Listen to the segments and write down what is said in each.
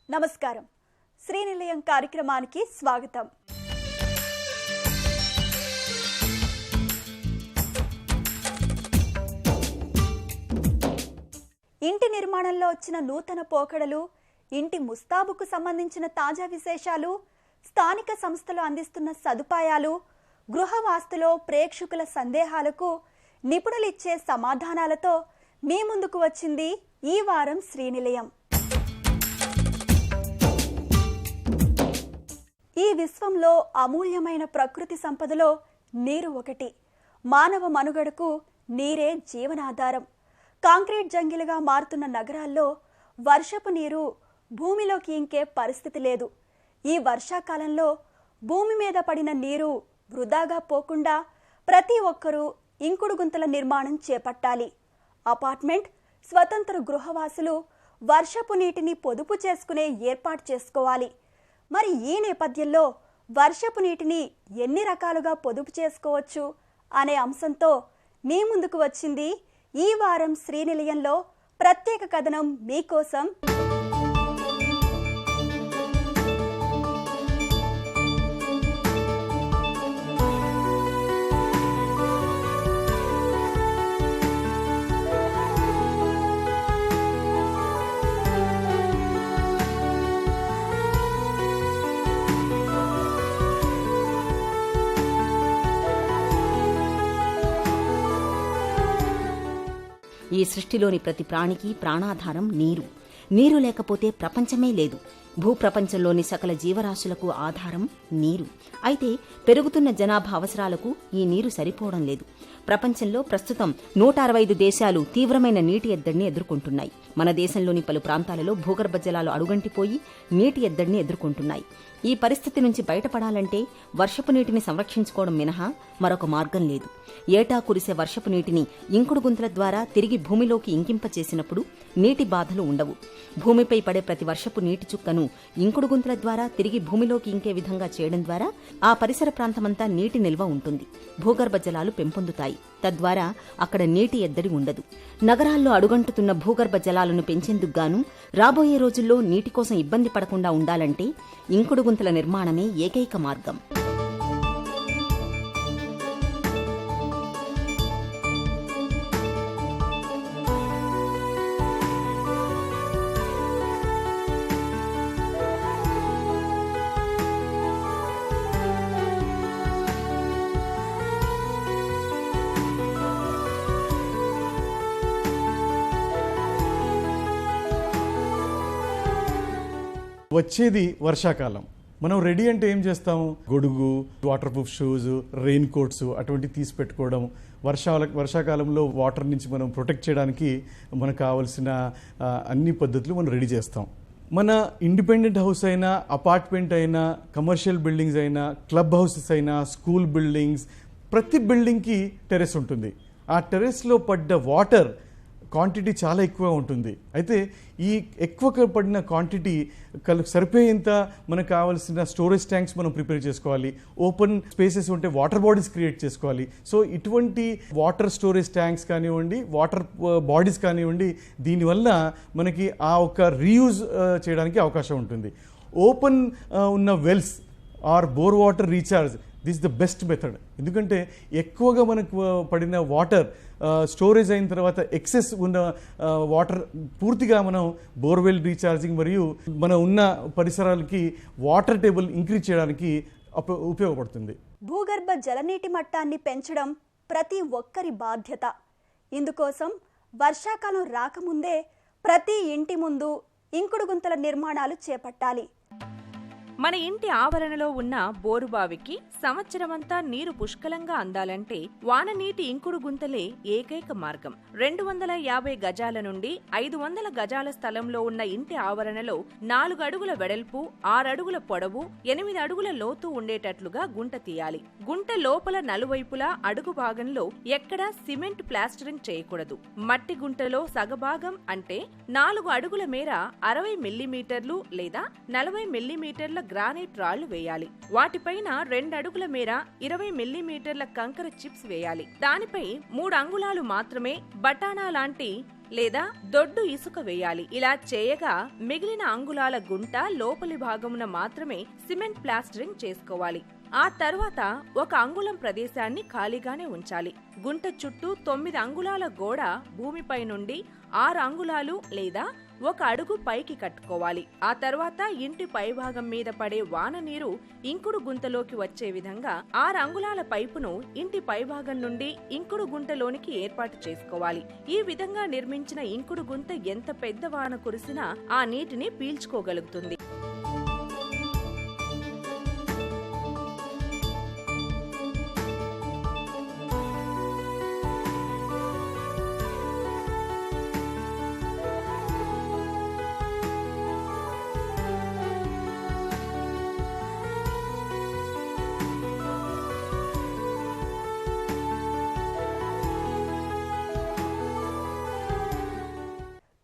నమస్కారం. శ్రీనిలయం కార్యక్రమానికి స్వాగతం. ఇంటి నిర్మాణంలో వచ్చిన నూతన పోకడలు, ఇంటి ముస్తాబుకు సంబంధించిన తాజా విశేషాలు, స్థానిక సంస్థలు అందిస్తున్న సదుపాయాలు, గృహవాస్తులో ప్రేక్షకుల సందేహాలకు నిపుణులిచ్చే సమాధానాలతో మీ ముందుకు వచ్చింది ఈ వారం శ్రీనిలయం. ఈ విశ్వంలో అమూల్యమైన ప్రకృతి సంపదలో నీరు ఒకటి. మానవ మనుగడకు నీరే జీవనాధారం. కాంక్రీట్ జంగిలుగా మారుతున్న నగరాల్లో వర్షపు నీరు భూమిలోకి ఇంకే పరిస్థితి లేదు. ఈ వర్షాకాలంలో భూమి మీద పడిన నీరు వృధాగా పోకుండా ప్రతి ఒక్కరూ ఇంకుడు గుంతల నిర్మాణం చేపట్టాలి. అపార్ట్మెంట్, స్వతంత్ర గృహవాసులు వర్షపు నీటిని పొదుపు చేసుకునే ఏర్పాటు చేసుకోవాలి. మరి ఈ నేపథ్యంలో వర్షపు నీటిని ఎన్ని రకాలుగా పొదుపు చేసుకోవచ్చు అనే అంశంతో మీ ముందుకు వచ్చింది ఈ వారం శ్రీనిలయంలో ప్రత్యేక కథనం మీకోసం. ఈ సృష్టిలోని ప్రతి ప్రాణికి ప్రాణాధారం నీరు. నీరు లేకపోతే ప్రపంచమే లేదు. భూప్రపంచంలోని సకల జీవరాశులకు ఆధారం నీరు. అయితే పెరుగుతున్న జనాభా అవసరాలకు ఈ నీరు సరిపోవడం లేదు. ప్రపంచంలో ప్రస్తుతం 165 దేశాలు తీవ్రమైన నీటి ఎద్దడిని ఎదుర్కొంటున్నాయి. మన దేశంలోని పలు ప్రాంతాలలో భూగర్భ జలాలు అడుగంటిపోయి నీటి ఎద్దడిని ఎదుర్కొంటున్నాయి. ఈ పరిస్థితి నుంచి బయటపడాలంటే వర్షపు నీటిని సంరక్షించుకోవడం మినహా మరొక మార్గం లేదు. ఏటా కురిసే వర్షపు నీటిని ఇంకుడు గుంతల ద్వారా తిరిగి భూమిలోకి ఇంకింపచేసినప్పుడు నీటి బాధలు ఉండవు. భూమిపై పడే ప్రతి వర్షపు నీటి చుక్కను ఇంకుడు గుంతల ద్వారా తిరిగి భూమిలోకి ఇంకే విధంగా చేయడం ద్వారా ఆ పరిసర ప్రాంతమంతా నీటి నిల్వ ఉంటుంది. భూగర్భ జలాలు పెంపొందుతాయి. తద్వారా అక్కడ నీటి ఎద్దడి ఉండదు. నగరాల్లో అడుగంటుతున్న భూగర్భ జలాలను పెంచేందుకు గాను రాబోయే రోజుల్లో నీటి కోసం ఇబ్బంది పడకుండా ఉండాలంటే ఇంకుడు గుంతల నిర్మాణమే ఏకైక మార్గం. వచ్చేది వర్షాకాలం. మనం రెడీ అంటే ఏం చేస్తాము? గొడుగు, water proof shoes, rain coats అటువంటి తీసి పెట్టుకోవడం. వర్షాకాలంలో వాటర్ నుంచి మనం ప్రొటెక్ట్ చేయడానికి మనకు కావాల్సిన అన్ని పద్ధతులు మనం రెడీ చేస్తాం. మన ఇండిపెండెంట్ హౌస్ అయినా, అపార్ట్మెంట్ అయినా, కమర్షియల్ బిల్డింగ్స్ అయినా, క్లబ్ హౌసెస్ అయినా, స్కూల్ బిల్డింగ్స్, ప్రతి బిల్డింగ్కి టెర్రస్ ఉంటుంది. ఆ టెర్రస్లో పడ్డ వాటర్ క్వాంటిటీ చాలా ఎక్కువ ఉంటుంది. అయితే ఈ ఎక్కువ పడిన క్వాంటిటీ సరిపోయేంత మనకు కావాల్సిన స్టోరేజ్ ట్యాంక్స్ మనం ప్రిపేర్ చేసుకోవాలి. ఓపెన్ స్పేసెస్ ఉంటే వాటర్ బాడీస్ క్రియేట్ చేసుకోవాలి. సో ఇటువంటి వాటర్ స్టోరేజ్ ట్యాంక్స్ కానివ్వండి, వాటర్ బాడీస్ కానివ్వండి, దీనివల్ల మనకి ఆ ఒక రీయూజ్ చేయడానికి అవకాశం ఉంటుంది. ఓపెన్ ఉన్న wells or bore water recharge, this the best method. ఎందుకంటే ఎక్కువగా మనకు పడిన వాటర్ స్టోరేజ్ అయిన తర్వాత ఎక్సెస్ ఉన్న వాటర్ పూర్తిగా మనం బోర్వెల్ రీఛార్జింగ్ మరియు మన ఉన్న పరిసరాలకి వాటర్ టేబుల్ ఇంక్రీజ్ చేయడానికి ఉపయోగపడుతుంది. భూగర్భ జలనీటి మట్టాన్ని పెంచడం ప్రతి ఒక్కరి బాధ్యత. ఇందుకోసం వర్షాకాలం రాకముందే ప్రతి ఇంటి ముందు ఇంకుడు గుంతల నిర్మాణాలు చేపట్టాలి. మన ఇంటి ఆవరణలో ఉన్న బోరుబావికి సంవత్సరమంతా నీరు పుష్కలంగా అందాలంటే వాననీటి ఇంకుడు గుంతలే ఏకైక మార్గం. 250 గజాల నుండి 500 గజాల స్థలంలో ఉన్న ఇంటి ఆవరణలో 4 అడుగుల వెడల్పు, 6 అడుగుల పొడవు, 8 అడుగుల లోతు ఉండేటట్లుగా గుంట తీయాలి. గుంట లోపల నలువైపులా అడుగు భాగంలో ఎక్కడా సిమెంట్ ప్లాస్టరింగ్ చేయకూడదు. మట్టి గుంటలో సగభాగం అంటే 4 అడుగుల మేర 60 మిల్లీమీటర్లు లేదా 40 మిల్లీమీటర్ల గ్రానైట్ రాళ్లు వేయాలి. వాటిపైన 2 అడుగుల మేర 20 మిల్లీమీటర్ల కంకర చిప్స్ వేయాలి. దానిపై 3 అంగుళాలు మాత్రమే బటానా లాంటి లేదా దొడ్డు ఇసుక వేయాలి. ఇలా చేయగా మిగిలిన అంగుళాల గుంట లోపలి భాగమున మాత్రమే సిమెంట్ ప్లాస్టరింగ్ చేసుకోవాలి. ఆ తర్వాత 1 అంగుళం ప్రదేశాన్ని ఖాళీగానే ఉంచాలి. గుంట చుట్టూ 9 అంగుళాల గోడ భూమిపై నుండి 6 అంగుళాలు లేదా 1 అడుగు పైకి కట్టుకోవాలి. ఆ తర్వాత ఇంటి పైభాగం మీద పడే వాన నీరు ఇంకుడు గుంతలోకి వచ్చే విధంగా 6 అంగుళాల పైపును ఇంటి పైభాగం నుండి ఇంకుడు గుంటలోనికి ఏర్పాటు చేసుకోవాలి. ఈ విధంగా నిర్మించిన ఇంకుడు గుంత ఎంత పెద్ద వాన కురిసినా ఆ నీటిని పీల్చుకోగలుగుతుంది.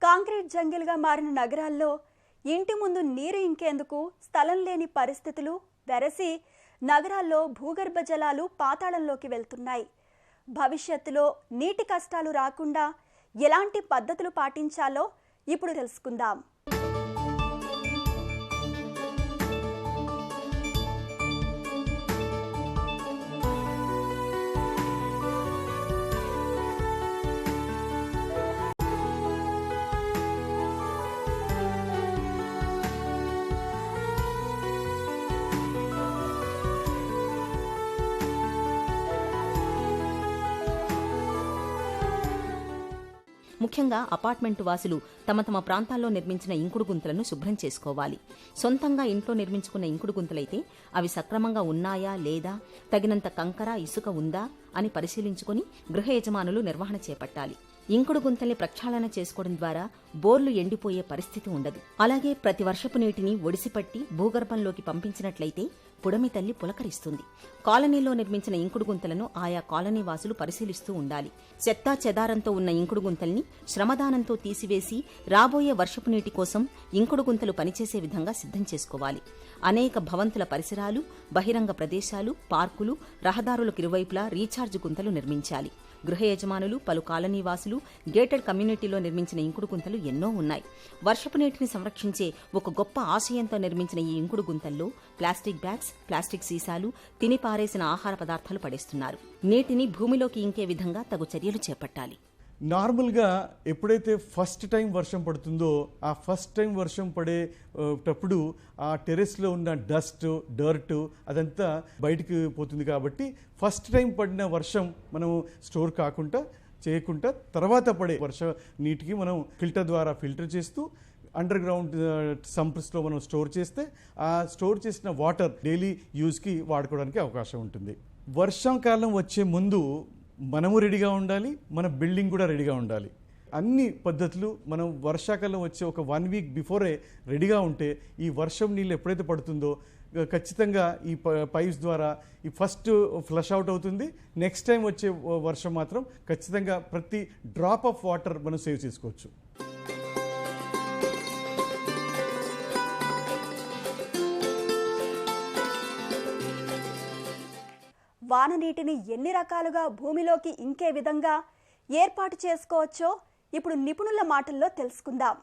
కాంక్రీట్ జంగిల్గా మారిన నగరాల్లో ఇంటి ముందు నీరు ఇంకేందుకు స్థలం లేని పరిస్థితులు వెరసి నగరాల్లో భూగర్భ జలాలు పాతాళంలోకి వెళ్తున్నాయి. భవిష్యత్తులో నీటి కష్టాలు రాకుండా ఎలాంటి పద్ధతులు పాటించాలో ఇప్పుడు తెలుసుకుందాం. ముఖ్యంగా అపార్ట్మెంటు వాసులు తమ తమ ప్రాంతాల్లో నిర్మించిన ఇంకుడు గుంతలను శుభ్రం చేసుకోవాలి. సొంతంగా ఇంట్లో నిర్మించుకున్న ఇంకుడు గుంతలైతే అవి సక్రమంగా ఉన్నాయా లేదా, తగినంత కంకర ఇసుక ఉందా అని పరిశీలించుకుని గృహ యజమానులు నిర్వహణ చేపట్టాలి. ఇంకుడు గుంతల్ని ప్రక్షాళన చేసుకోవడం ద్వారా బోర్లు ఎండిపోయే పరిస్థితి ఉండదు. అలాగే ప్రతి వర్షపు నీటిని ఒడిసిపట్టి భూగర్భంలోకి పంపించినట్లయితే పుడమి తల్లి పులకరిస్తుంది. కాలనీలో నిర్మించిన ఇంకుడు గుంతలను ఆయా కాలనీ వాసులు పరిశీలిస్తూ ఉండాలి. చెత్తా చెదారంతో ఉన్న ఇంకుడు గుంతల్ని శ్రమదానంతో తీసివేసి రాబోయే వర్షపు నీటి కోసం ఇంకుడు గుంతలు పనిచేసే విధంగా సిద్ధం చేసుకోవాలి. అనేక భవంతుల పరిసరాలు, బహిరంగ ప్రదేశాలు, పార్కులు, రహదారులకు ఇరువైపులా రీఛార్జ్ గుంతలు నిర్మించాలి. గృహ యజమానులు, పలు కాలనీ వాసులు గేటెడ్ కమ్యూనిటీలో నిర్మించిన ఇంకుడు గుంతలు ఎన్నో ఉన్నాయి. వర్షపు నీటిని సంరక్షించే ఒక గొప్ప ఆశయంతో నిర్మించిన ఈ ఇంకుడు గుంతల్లో ప్లాస్టిక్ బ్యాగ్స్, ప్లాస్టిక్ సీసాలు, తిని పారేసిన ఆహార పదార్థాలు పడేస్తున్నారు. నీటిని భూమిలోకి ఇంకే విధంగా తగు చర్యలు చేపట్టాలి. నార్మల్గా ఎప్పుడైతే ఫస్ట్ టైం వర్షం పడుతుందో ఆ ఫస్ట్ టైం వర్షం పడేటప్పుడు ఆ టెరెస్లో ఉన్న డస్ట్, డర్ట్ అదంతా బయటికి పోతుంది. కాబట్టి ఫస్ట్ టైం పడిన వర్షం మనం స్టోర్ చేయకుండా తర్వాత పడే వర్ష నీటికి మనం ఫిల్టర్ ద్వారా ఫిల్టర్ చేస్తూ అండర్ గ్రౌండ్ సంప్స్లో మనం స్టోర్ చేస్తే ఆ స్టోర్ చేసిన వాటర్ డైలీ యూజ్కి వాడుకోవడానికి అవకాశం ఉంటుంది. వర్షాకాలం వచ్చే ముందు మనము రెడీగా ఉండాలి, మన బిల్డింగ్ కూడా రెడీగా ఉండాలి. అన్ని పద్ధతులు మనం వర్షాకాలం వచ్చే ఒక 1 వీక్ బిఫోరే రెడీగా ఉంటే ఈ వర్షం నీళ్ళు ఎప్పుడైతే పడుతుందో ఖచ్చితంగా ఈ పైప్స్ ద్వారా ఈ ఫస్ట్ ఫ్లష్ అవుట్ అవుతుంది. నెక్స్ట్ టైం వచ్చే వర్షం మాత్రం ఖచ్చితంగా ప్రతి డ్రాప్ ఆఫ్ వాటర్ మనం సేవ్ చేసుకోవచ్చు. వాన నీటిని ఎన్ని రకాలుగా భూమిలోకి ఇంకే విధంగా ఏర్పాటు చేసుకోవచ్చో ఇప్పుడు నిపుణుల మాటల్లో తెలుసుకుందాం.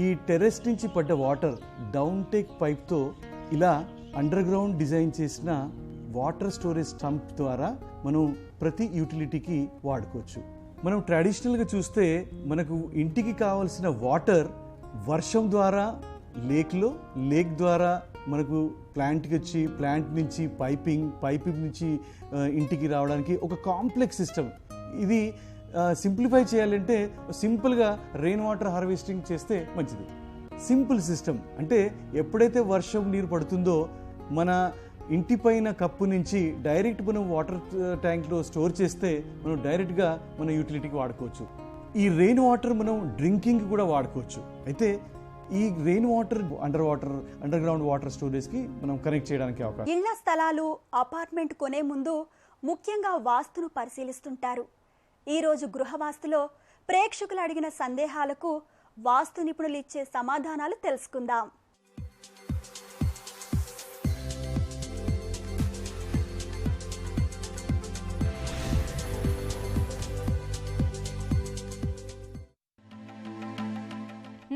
ఈ టెర్రస్ నుంచి పడ్డ వాటర్ డౌన్ టేక్ పైప్తో ఇలా అండర్ గ్రౌండ్ డిజైన్ చేసిన వాటర్ స్టోరేజ్ స్టంప్ ద్వారా మనం ప్రతి యూటిలిటీకి వాడుకోవచ్చు. మనం ట్రెడిషనల్గా చూస్తే మనకు ఇంటికి కావాల్సిన వాటర్ వర్షం ద్వారా లేక్ ద్వారా మనకు ప్లాంట్కి వచ్చి ప్లాంట్ నుంచి పైపింగ్ నుంచి ఇంటికి రావడానికి ఒక కాంప్లెక్స్ సిస్టమ్. ఇది సింప్లిఫై చేయాలంటే సింపుల్గా రెయిన్ వాటర్ హార్వెస్టింగ్ చేస్తే మంచిది. సింపుల్ సిస్టమ్ అంటే ఎప్పుడైతే వర్షం నీరు పడుతుందో మన ఇంటి పైన కప్పు నుంచి డైరెక్ట్ మనం వాటర్ ట్యాంక్లో స్టోర్ చేస్తే మనం డైరెక్ట్గా మన యూటిలిటీకి వాడుకోవచ్చు. ఈ రెయిన్ వాటర్ మనం డ్రింకింగ్ కూడా వాడుకోవచ్చు. అయితే ఈ rain water underground water స్టోరేజ్కి మనం కనెక్ట్ చేయడానికి అవకాశం. ఇళ్ల స్థలాలు, అపార్ట్మెంట్ కొనే ముందు ముఖ్యంగా వాస్తును పరిశీలిస్తుంటారు. ఈరోజు గృహవాస్తులో ప్రేక్షకులు అడిగిన సందేహాలకు వాస్తు నిపుణులు ఇచ్చే సమాధానాలు తెలుసుకుందాం.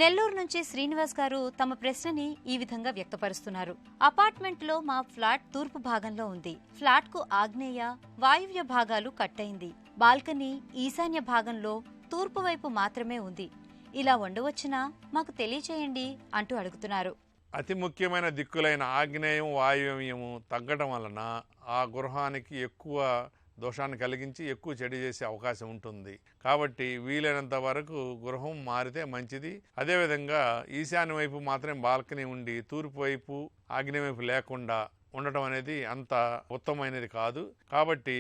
నెల్లూరు నుంచి శ్రీనివాస్ గారు తమ ప్రశ్నని ఈ విధంగా వ్యక్తపరుస్తున్నారు. అపార్ట్మెంట్ లో మా ఫ్లాట్ తూర్పు భాగంలో ఉంది. ఫ్లాట్ కు ఆగ్నేయ, వాయువ్య భాగాలు కట్టయింది. బాల్కనీ ఈశాన్య భాగంలో తూర్పు వైపు మాత్రమే ఉంది. ఇలా ఉండవచ్చునా? మాకు తెలియచేయండి అంటూ అడుగుతున్నారు. అతి ముఖ్యమైన దిక్కులైన ఆగ్నేయం, వాయువ్యము తగ్గడం వలన ఆ గృహానికి ఎక్కువ దోషాన్ని కలిగించి ఎక్కువ చెడు చేసే అవకాశం ఉంటుంది. కాబట్టి వీలైనంత వరకు గృహం మారితే మంచిది. అదేవిధంగా ఈశాన్య వైపు మాత్రమే బాల్కనీ ఉండి తూర్పు వైపు, ఆగ్నేయ వైపు లేకుండా ఉండటం అనేది అంత ఉత్తమమైనది కాదు. కాబట్టి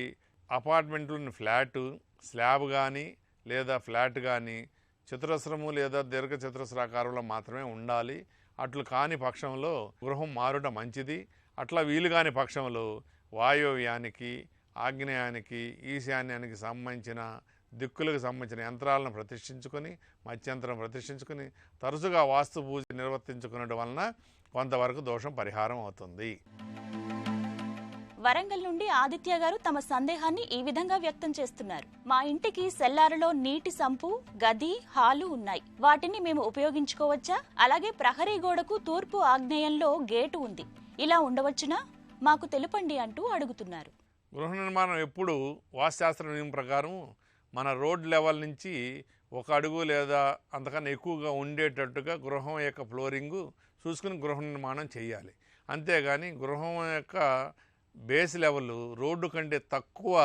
అపార్ట్మెంట్లోని ఫ్లాటు, స్లాబ్ కానీ లేదా ఫ్లాట్ కానీ చతురస్రము లేదా దీర్ఘ చతురస్రాకారంలో మాత్రమే ఉండాలి. అట్లు కాని పక్షంలో గృహం మారుట మంచిది. అట్లా వీలు కాని పక్షంలో వాయువ్యానికి, ఆగ్నేయానికి, ఈశాన్యానికి సంబంధించిన దిక్కులకు సంబంధించిన యంత్రాలను ప్రతిష్ఠించుకొని, మధ్యంతరం ప్రతిష్ఠించుకొని తరచుగా వాస్తు పూజ నిర్వర్తించుకునడం వలన కొంతవరకు దోషం పరిహారం అవుతుంది. వరంగల్ నుండి ఆదిత్య గారు తమ సందేహాన్ని ఈ విధంగా వ్యక్తం చేస్తున్నారు. మా ఇంటికి సెల్లారులో నీటి సంపు, గది, హాలు ఉన్నాయి. వాటిని మేము ఉపయోగించుకోవచ్చా? అలాగే ప్రహరీ గోడకు తూర్పు ఆగ్నేయంలో గేటు ఉంది. ఇలా ఉండవచ్చునా? మాకు తెలుపండి అంటూ అడుగుతున్నారు. గృహ నిర్మాణం ఎప్పుడు వాస్తుశాస్త్ర నియమం ప్రకారం మన రోడ్ లెవెల్ నుంచి 1 అడుగు లేదా అంతకన్నా ఎక్కువగా ఉండేటట్టుగా గృహం యొక్క ఫ్లోరింగు చూసుకుని గృహ నిర్మాణం చేయాలి. అంతేగాని గృహం యొక్క బేస్ లెవెల్ రోడ్డు కంటే తక్కువ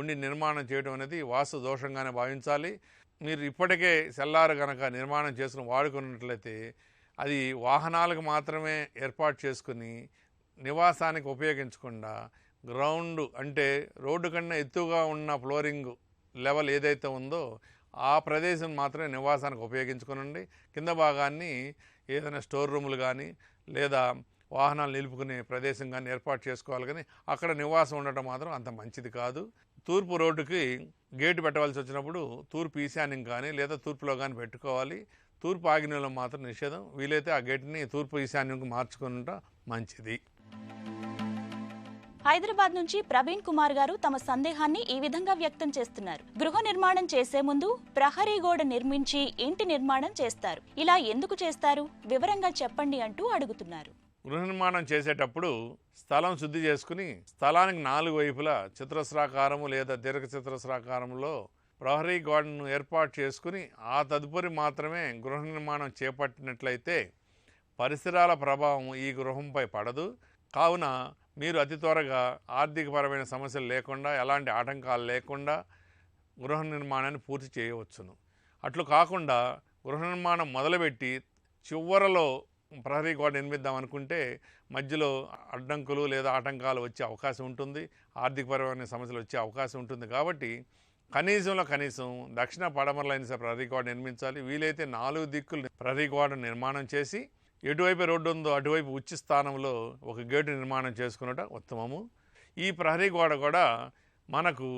ఉండి నిర్మాణం చేయడం అనేది వాస్తు దోషంగానే భావించాలి. మీరు ఇప్పటికే సెల్లారు కనుక నిర్మాణం చేసుకుని వాడుకున్నట్లయితే అది వాహనాలకు మాత్రమే ఏర్పాటు చేసుకుని నివాసానికి ఉపయోగించకుండా గ్రౌండ్ అంటే రోడ్డు కన్నా ఎత్తుగా ఉన్న ఫ్లోరింగ్ లెవెల్ ఏదైతే ఉందో ఆ ప్రదేశం మాత్రమే నివాసానికి ఉపయోగించుకునండి. కింద భాగాన్ని ఏదైనా స్టోర్ రూములు కానీ లేదా వాహనాలు నిలుపుకునే ప్రదేశం కానీ ఏర్పాటు చేసుకోవాలి. కానీ అక్కడ నివాసం ఉండటం మాత్రం అంత మంచిది కాదు. తూర్పు రోడ్డుకి గేటు పెట్టవలసి వచ్చినప్పుడు తూర్పు ఈశాన్యం కానీ లేదా తూర్పులో కానీ పెట్టుకోవాలి. తూర్పు ఆగ్నేయంలో మాత్రం నిషేధం. వీలైతే ఆ గేటుని తూర్పు ఈశాన్యంకు మార్చుకుంటా మంచిది. హైదరాబాద్ నుంచి ప్రవీణ్ కుమార్ గారు తమ సందేహాన్ని ఈ విధంగా వ్యక్తం చేస్తున్నారు. గృహ నిర్మాణం చేసే ముందు ప్రహరీ గోడ నిర్మించి ఇంటి నిర్మాణం చేస్తారు. ఇలా ఎందుకు చేస్తారు? వివరంగా చెప్పండి అంటూ అడుగుతున్నారు. గృహ నిర్మాణం చేసేటప్పుడు స్థలం శుద్ధి చేసుకుని స్థలానికి 4 వైపులా చతురస్రాకారము లేదా దీర్ఘ చతురస్రాకారంలో ప్రహరీ గోడను ఏర్పాటు చేసుకుని ఆ తదుపరి మాత్రమే గృహ నిర్మాణం చేపట్టినట్లయితే పరిసరాల ప్రభావం ఈ గృహంపై పడదు. కావున మీరు అతి త్వరగా ఆర్థికపరమైన సమస్యలు లేకుండా, ఎలాంటి ఆటంకాలు లేకుండా గృహ నిర్మాణాన్ని పూర్తి చేయవచ్చును. అట్లు కాకుండా గృహ నిర్మాణం మొదలుపెట్టి చివరలో ప్రహరీ గోడ నిర్మిద్దాం అనుకుంటే మధ్యలో అడ్డంకులు లేదా ఆటంకాలు వచ్చే అవకాశం ఉంటుంది. ఆర్థికపరమైన సమస్యలు వచ్చే అవకాశం ఉంటుంది. కాబట్టి కనీసం దక్షిణ పడమరలైన ప్రహరీ గోడ నిర్మించాలి. వీలైతే 4 దిక్కులు ప్రహరీ గోడ నిర్మాణం చేసి ఎటువైపు రోడ్డు ఉందో అటువైపు ఉచ్చి స్థానంలో ఒక గేటు నిర్మాణం చేసుకున్నట ఉత్తమము. ఈ ప్రహరీ గోడ కూడా మనకు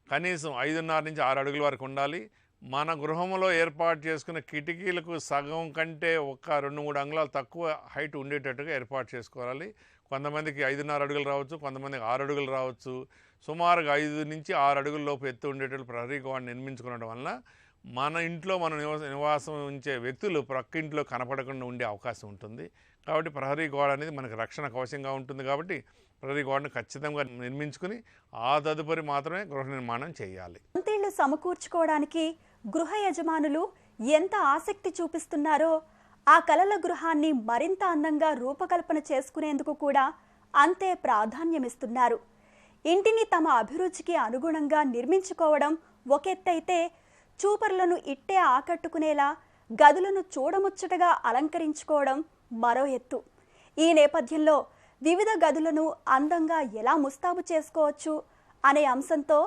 కనీసం 5.5 నుంచి 6 అడుగుల వరకు ఉండాలి. మన గృహంలో ఏర్పాటు చేసుకున్న కిటికీలకు సగం కంటే 1-2-3 అంగుళాలు తక్కువ హైట్ ఉండేటట్టుగా ఏర్పాటు చేసుకోవాలి. కొంతమందికి 5.5 అడుగులు రావచ్చు, కొంతమందికి 6 అడుగులు రావచ్చు. సుమారుగా 5 నుంచి 6 అడుగుల లోపు ఎత్తు ఉండేటట్టు ప్రహరీ గోడ నిర్మించుకోవడం వలన మన ఇంట్లో మనం నివాసం ఉంచే వ్యక్తులు ప్రక్క ఇంట్లో కనపడకుండా ఉండే అవకాశం ఉంటుంది. కాబట్టి ప్రహరీ గోడ అనేది మనకు రక్షణ కవచంగా ఉంటుంది. కాబట్టి ప్రహరీ గోడను ఖచ్చితంగా నిర్మించుకుని ఆ తదుపరి మాత్రమే గృహ నిర్మాణం చేయాలి. సొంతిళ్లు సమకూర్చుకోవడానికి గృహ యజమానులు ఎంత ఆసక్తి చూపిస్తున్నారో ఆ కలల గృహాన్ని మరింత అందంగా రూపకల్పన చేసుకునేందుకు కూడా అంతే ప్రాధాన్యమిస్తున్నారు. ఇంటిని తమ అభిరుచికి అనుగుణంగా నిర్మించుకోవడం ఒక ఎత్తైతే చూపరులను ఇట్టే ఆకట్టుకునేలా గదులను చూడముచ్చటగా అలంకరించుకోవడం మరో ఎత్తు. ఈ నేపథ్యంలో వివిధ గదులను అందంగా ఎలా ముస్తాబు చేసుకోవచ్చు అనే అంశంతో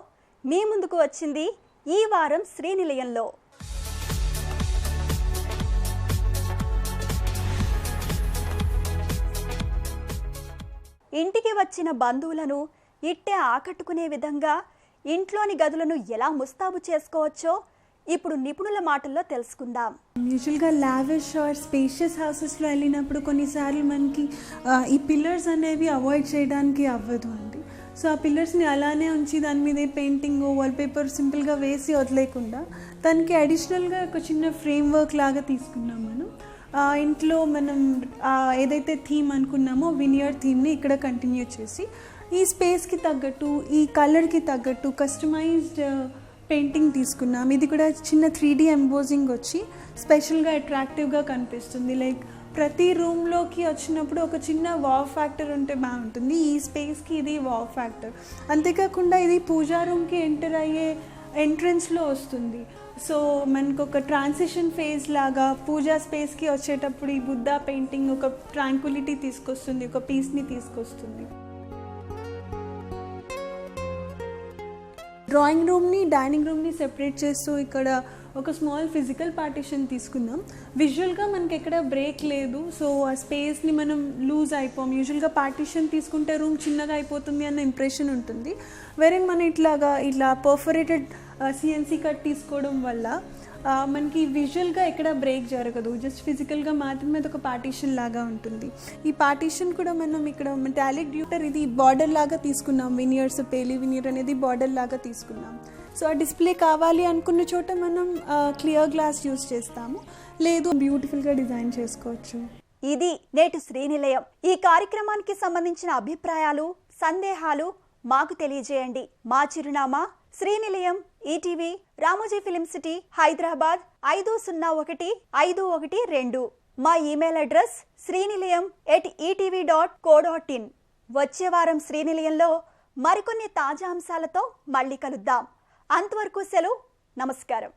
మీ ముందుకు వచ్చింది ఈ వారం శ్రీనిలయంలో. ఇంటికి వచ్చిన బంధువులను ఇట్టే ఆకట్టుకునే విధంగా ఇంట్లోని గదులను ఎలా ముస్తాబు చేసుకోవచ్చో ఇప్పుడు నిపుణుల మాటల్లో తెలుసుకుందాం. యూజువల్గా లావిష్ ఆర్ స్పేషియస్ హౌసెస్లో వెళ్ళినప్పుడు కొన్నిసార్లు మనకి ఈ పిల్లర్స్ అనేవి అవాయిడ్ చేయడానికి అవ్వదు అండి. సో ఆ పిల్లర్స్ని అలానే ఉంచి దాని మీద పెయింటింగ్ వాల్పేపర్ సింపుల్గా వేసి వదిలేకుండా దానికి అడిషనల్గా ఒక చిన్న ఫ్రేమ్ వర్క్ లాగా తీసుకున్నాం మనం. ఇంట్లో మనం ఏదైతే థీమ్ అనుకున్నామో వినియర్ థీమ్ని ఇక్కడ కంటిన్యూ చేసి ఈ స్పేస్కి తగ్గట్టు ఈ కలర్కి తగ్గట్టు కస్టమైజ్డ్ పెయింటింగ్ తీసుకున్నాం. ఇది కూడా చిన్న 3D ఎంబోజింగ్ వచ్చి స్పెషల్గా అట్రాక్టివ్గా కనిపిస్తుంది. లైక్ ప్రతి రూమ్లోకి వచ్చినప్పుడు ఒక చిన్న వావ్ ఫ్యాక్టర్ ఉంటే బాగుంటుంది. ఈ స్పేస్కి ఇది వావ్ ఫ్యాక్టర్. అంతేకాకుండా ఇది పూజా రూమ్కి ఎంటర్ అయ్యే ఎంట్రన్స్లో వస్తుంది. సో మనకు ఒక ట్రాన్సిషన్ ఫేజ్ లాగా పూజా స్పేస్కి వచ్చేటప్పుడు ఈ బుద్ధా పెయింటింగ్ ఒక ట్రాంక్విలిటీ తీసుకొస్తుంది, ఒక పీస్ని తీసుకొస్తుంది. డ్రాయింగ్ రూమ్ని డైనింగ్ రూమ్ని సెపరేట్ చేస్తూ ఇక్కడ ఒక స్మాల్ ఫిజికల్ పార్టిషన్ తీసుకుందాం. విజువల్గా మనకి ఎక్కడ బ్రేక్ లేదు. సో ఆ స్పేస్ని మనం లూజ్ అయిపోం. యూజువల్గా పార్టిషన్ తీసుకుంటే రూమ్ చిన్నగా అయిపోతుంది అన్న ఇంప్రెషన్ ఉంటుంది. వేరే మనం ఇట్లా పర్ఫరేటెడ్ CNC కట్ తీసుకోవడం వల్ల మనకి విజువల్గా ఎక్కడ బ్రేక్ జరగదు. జస్ట్ ఫిజికల్గా మాత్రమే ఒక పార్టీషన్ లాగా ఉంటుంది. ఈ పార్టీషన్ కూడా మనం ఇక్కడ మెటాలిక్ డ్యూటర్ ఇది బార్డర్ లాగా తీసుకున్నాం. వినియర్స్ పేలి వినియర్ అనేది బార్డర్ లాగా తీసుకున్నాం. సో ఆ డిస్ప్లే కావాలి అనుకున్న చోట మనం క్లియర్ గ్లాస్ యూజ్ చేస్తాము, లేదు బ్యూటిఫుల్గా డిజైన్ చేసుకోవచ్చు. ఇది నేటి శ్రీనిలయం. ఈ కార్యక్రమానికి సంబంధించిన అభిప్రాయాలు, సందేహాలు మాకు తెలియజేయండి. మా చిరునామా శ్రీనిలయం, ఈటీవీ, రామోజీ ఫిలిం సిటీ, హైదరాబాద్ 501-512. మా ఇమెయిల్ అడ్రస్ srinilayam@etv.co.in. వచ్చే వారం శ్రీనిలయంలో మరికొన్ని తాజా అంశాలతో మళ్ళీ కలుద్దాం. అంతవరకు సెలవు. నమస్కారం.